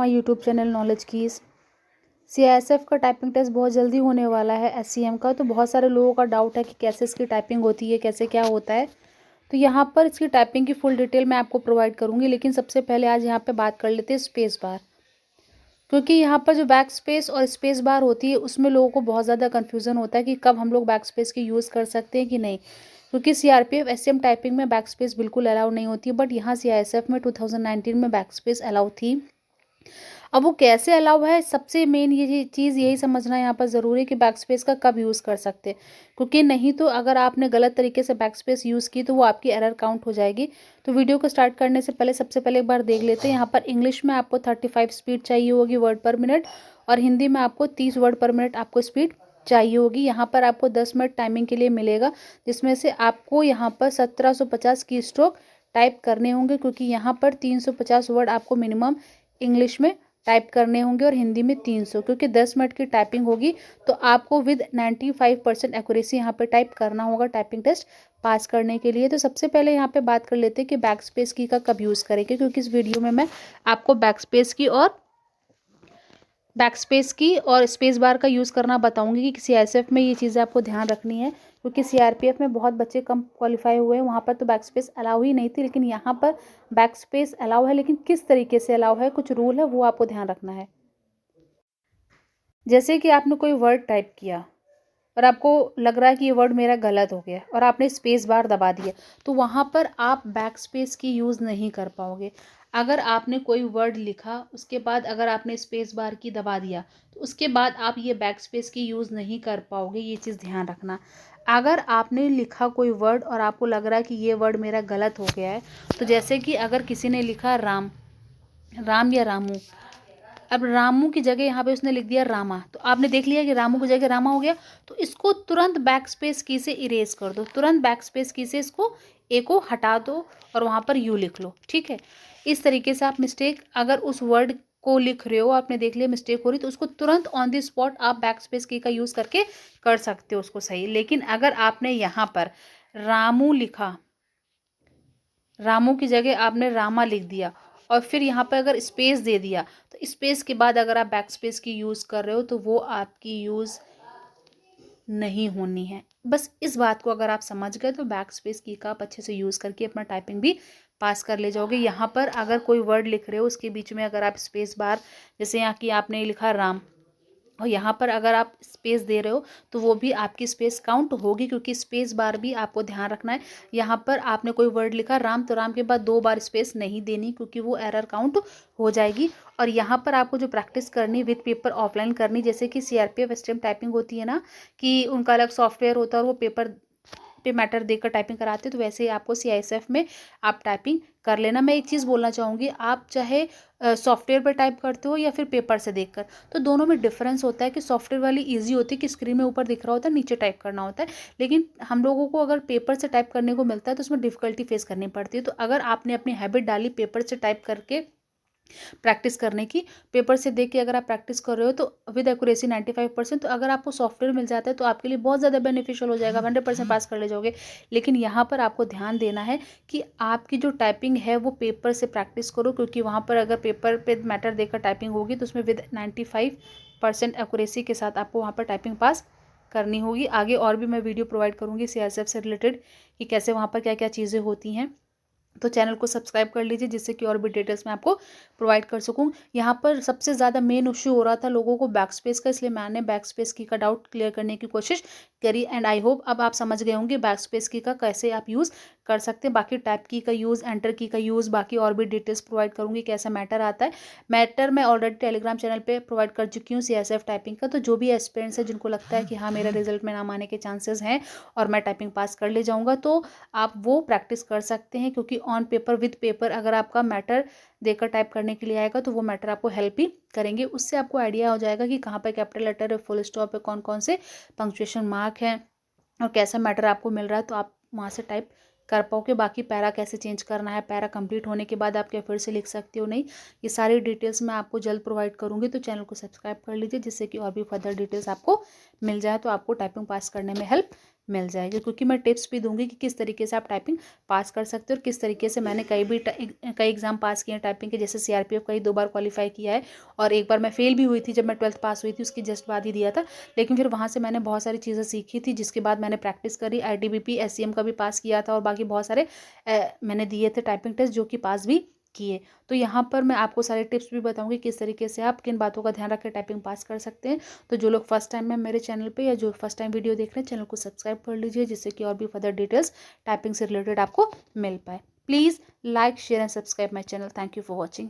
My YouTube channel knowledge keys. CISF का typing test बहुत जल्दी होने वाला है एससीएम का। तो बहुत सारे लोगों का डाउट है कि कैसे इसकी टाइपिंग होती है, कैसे क्या होता है। तो यहाँ पर इसकी टाइपिंग की फुल डिटेल मैं आपको प्रोवाइड करूँगी, लेकिन सबसे पहले आज यहाँ पे बात कर लेते हैं स्पेस बार। क्योंकि यहाँ पर जो बैक स्पेस और स्पेस बार होती है उसमें लोगों को बहुत ज़्यादा कन्फ्यूज़न होता है कि कब हम लोग बैक स्पेस की यूज़ कर सकते हैं कि नहीं। क्योंकि सीआरपीएफ एससीएम टाइपिंग में बैक स्पेस बिल्कुल अलाउ नहीं होती है, बट यहाँ सीआईएसएफ में 2019 में बैक स्पेस अलाउ थी। अब वो कैसे अलाउ है, सबसे मेन ये चीज़ यही समझना यहाँ पर ज़रूरी है कि बैक स्पेस का कब यूज़ कर सकते हैं। क्योंकि नहीं तो अगर आपने गलत तरीके से बैक स्पेस यूज़ की तो वो आपकी एरर काउंट हो जाएगी। तो वीडियो को स्टार्ट करने से पहले सबसे पहले एक बार देख लेते हैं। यहाँ पर इंग्लिश में आपको 35 स्पीड चाहिए होगी वर्ड पर मिनट, और हिंदी में आपको 30 वर्ड पर मिनट आपको स्पीड चाहिए होगी। यहाँ पर आपको 10 मिनट टाइमिंग के लिए मिलेगा, जिसमें से आपको यहाँ पर 1750 की स्ट्रोक टाइप करने होंगे, क्योंकि यहाँ पर 350 वर्ड आपको मिनिमम इंग्लिश में टाइप करने होंगे और हिंदी में 300। क्योंकि 10 मिनट की टाइपिंग होगी तो आपको विद 95% एक्यूरेसी यहाँ पे टाइप करना होगा टाइपिंग टेस्ट पास करने के लिए। तो सबसे पहले यहाँ पे बात कर लेते हैं कि बैक स्पेस की का कब यूज़ करेंगे, क्योंकि इस वीडियो में मैं आपको बैक स्पेस की और स्पेस बार का यूज़ करना बताऊंगी कि सीआईएसएफ में ये चीज़ें आपको ध्यान रखनी है। क्योंकि सीआरपीएफ में बहुत बच्चे कम क्वालिफाई हुए हैं, वहाँ पर तो बैक स्पेस अलाउ ही नहीं थी, लेकिन यहाँ पर बैक स्पेस अलाउ है। लेकिन किस तरीके से अलाउ है, कुछ रूल है, वो आपको ध्यान रखना है। जैसे कि आपने कोई वर्ड टाइप किया और आपको लग रहा है कि ये वर्ड मेरा गलत हो गया और आपने स्पेस बार दबा दिया, तो वहाँ पर आप बैक स्पेस की यूज़ नहीं कर पाओगे। अगर आपने कोई वर्ड लिखा, उसके बाद अगर आपने स्पेस बार की दबा दिया, तो उसके बाद आप ये बैक स्पेस की यूज़ नहीं कर पाओगे। ये चीज़ ध्यान रखना। अगर आपने लिखा कोई वर्ड और आपको लग रहा है कि ये वर्ड मेरा गलत हो गया है, तो जैसे कि अगर किसी ने लिखा राम, राम या रामू, अब रामू की जगह यहाँ पे उसने लिख दिया रामा, तो आपने देख लिया कि रामू की जगह रामा हो गया। तो इसको तुरंत बैक स्पेस की से इरेज कर दो, तुरंत बैक स्पेस की से इसको ए को हटा दो और वहाँ पर यू लिख लो। ठीक है, इस तरीके से आप मिस्टेक, अगर उस वर्ड को लिख रहे हो, आपने देख लिया मिस्टेक हो रही, तो उसको तुरंत ऑन द स्पॉट आप बैक स्पेस की का यूज़ करके कर सकते हो उसको सही। लेकिन अगर आपने यहाँ पर रामू लिखा, रामू की जगह आपने रामा लिख दिया और फिर यहाँ पर अगर स्पेस दे दिया, तो स्पेस के बाद अगर आप बैक स्पेस की यूज़ कर रहे हो तो वो आपकी यूज़ नहीं होनी है। बस इस बात को अगर आप समझ गए तो बैक स्पेस की का आप अच्छे से यूज़ करके अपना टाइपिंग भी पास कर ले जाओगे। यहाँ पर अगर कोई वर्ड लिख रहे हो उसके बीच में अगर आप स्पेस बार, जैसे यहाँ की आपने लिखा राम, और यहाँ पर अगर आप स्पेस दे रहे हो तो वो भी आपकी स्पेस काउंट होगी, क्योंकि स्पेस बार भी आपको ध्यान रखना है। यहाँ पर आपने कोई वर्ड लिखा राम, तो राम के बाद 2 बार स्पेस नहीं देनी, क्योंकि वो एरर काउंट हो जाएगी। और यहाँ पर आपको जो प्रैक्टिस करनी विद पेपर ऑफलाइन करनी, जैसे कि सीआरपीएफ एसटीएम टाइपिंग होती है ना, कि उनका अलग सॉफ्टवेयर होता है और वो पेपर पे मैटर देकर टाइपिंग कराते हैं, तो वैसे ही आपको सीआईएसएफ में आप टाइपिंग कर लेना। मैं एक चीज़ बोलना चाहूँगी, आप चाहे सॉफ्टवेयर पर टाइप करते हो या फिर पेपर से देखकर, तो दोनों में डिफरेंस होता है कि सॉफ्टवेयर वाली इजी होती है कि स्क्रीन में ऊपर दिख रहा होता है, नीचे टाइप करना होता है। लेकिन हम लोगों को अगर पेपर से टाइप करने को मिलता है तो उसमें डिफ़िकल्टी फेस करनी पड़ती है। तो अगर आपने अपनी हैबिट डाली पेपर से टाइप करके प्रैक्टिस करने की, पेपर से देख के अगर आप प्रैक्टिस कर रहे हो तो विद एक्यूरेसी 95%, तो अगर आपको सॉफ्टवेयर मिल जाता है तो आपके लिए बहुत ज़्यादा बेनिफिशियल हो जाएगा, 100% पास कर ले जाओगे। लेकिन यहाँ पर आपको ध्यान देना है कि आपकी जो टाइपिंग है वो पेपर से प्रैक्टिस करो, क्योंकि वहाँ पर अगर पेपर पे मैटर देकर टाइपिंग होगी तो उसमें विद 95% एक्यूरेसी के साथ आपको वहाँ पर टाइपिंग पास करनी होगी। आगे और भी मैं वीडियो प्रोवाइड करूँगी सीआईएसएफ से रिलेटेड कि कैसे वहाँ पर क्या क्या चीज़ें होती हैं। तो चैनल को सब्सक्राइब कर लीजिए, जिससे कि और भी डिटेल्स मैं आपको प्रोवाइड कर सकूं। यहाँ पर सबसे ज़्यादा मेन इश्यू हो रहा था लोगों को बैक स्पेस का, इसलिए मैंने बैक स्पेस की का डाउट क्लियर करने की कोशिश करी। एंड आई होप अब आप समझ गए होंगे बैक स्पेस की का कैसे आप यूज़ कर सकते हैं। बाकी टैप की का यूज़, एंटर की का यूज़, बाकी और भी डिटेल्स प्रोवाइड करूँगी कैसा मैटर आता है। मैटर मैं ऑलरेडी टेलीग्राम चैनल पर प्रोवाइड कर चुकी हूँ सीआईएसएफ टाइपिंग का। तो जो भी एस्पिरेंट्स है जिनको लगता है कि हाँ मेरा रिजल्ट में नाम आने के चांसेस हैं और मैं टाइपिंग पास कर ले जाऊँगा, तो आप वो प्रैक्टिस कर सकते हैं। क्योंकि ऑन पेपर विद पेपर अगर आपका मैटर देकर टाइप करने के लिए आएगा तो वो मैटर आपको हेल्प ही करेंगे। उससे आपको आइडिया हो जाएगा कि कहाँ पे कैपिटल लेटर है, फुल स्टॉप है, कौन कौन से पंक्चुएशन मार्क है और कैसा मैटर आपको मिल रहा है, तो आप वहाँ से टाइप कर पाओगे। बाकी पैरा कैसे चेंज करना है, पैरा कंप्लीट होने के बाद आप क्या फिर से लिख सकते हो नहीं, ये सारी डिटेल्स मैं आपको जल्द प्रोवाइड करूँगी। तो चैनल को सब्सक्राइब कर लीजिए, जिससे कि और भी फर्दर डिटेल्स आपको मिल जाए, तो आपको टाइपिंग पास करने में हेल्प मिल जाएगी, क्योंकि मैं टिप्स भी दूंगी कि किस तरीके से आप टाइपिंग पास कर सकते हो और किस तरीके से मैंने कई एग्जाम पास किए हैं टाइपिंग के, जैसे सीआरपीएफ कई 2 बार क्वालिफाई किया है और एक बार मैं फेल भी हुई थी जब मैं 12th पास हुई थी, उसकी जस्ट बाद ही दिया था। लेकिन फिर वहाँ से मैंने बहुत सारी चीज़ें सीखी थी, जिसके बाद मैंने प्रैक्टिस करी, आईटीबीपी एससीएम का भी पास किया था और बाकी बहुत सारे मैंने दिए थे टाइपिंग टेस्ट जो कि पास भी किए। तो यहाँ पर मैं आपको सारे टिप्स भी बताऊंगी किस तरीके से आप किन बातों का ध्यान रख कर टाइपिंग पास कर सकते हैं। तो जो लोग फर्स्ट टाइम में मेरे चैनल पे या जो फर्स्ट टाइम वीडियो देख रहे हैं, चैनल को सब्सक्राइब कर लीजिए, जिससे कि और भी फर्दर डिटेल्स टाइपिंग से रिलेटेड आपको मिल पाए। Please like share and subscribe my channel. Thank you for watching.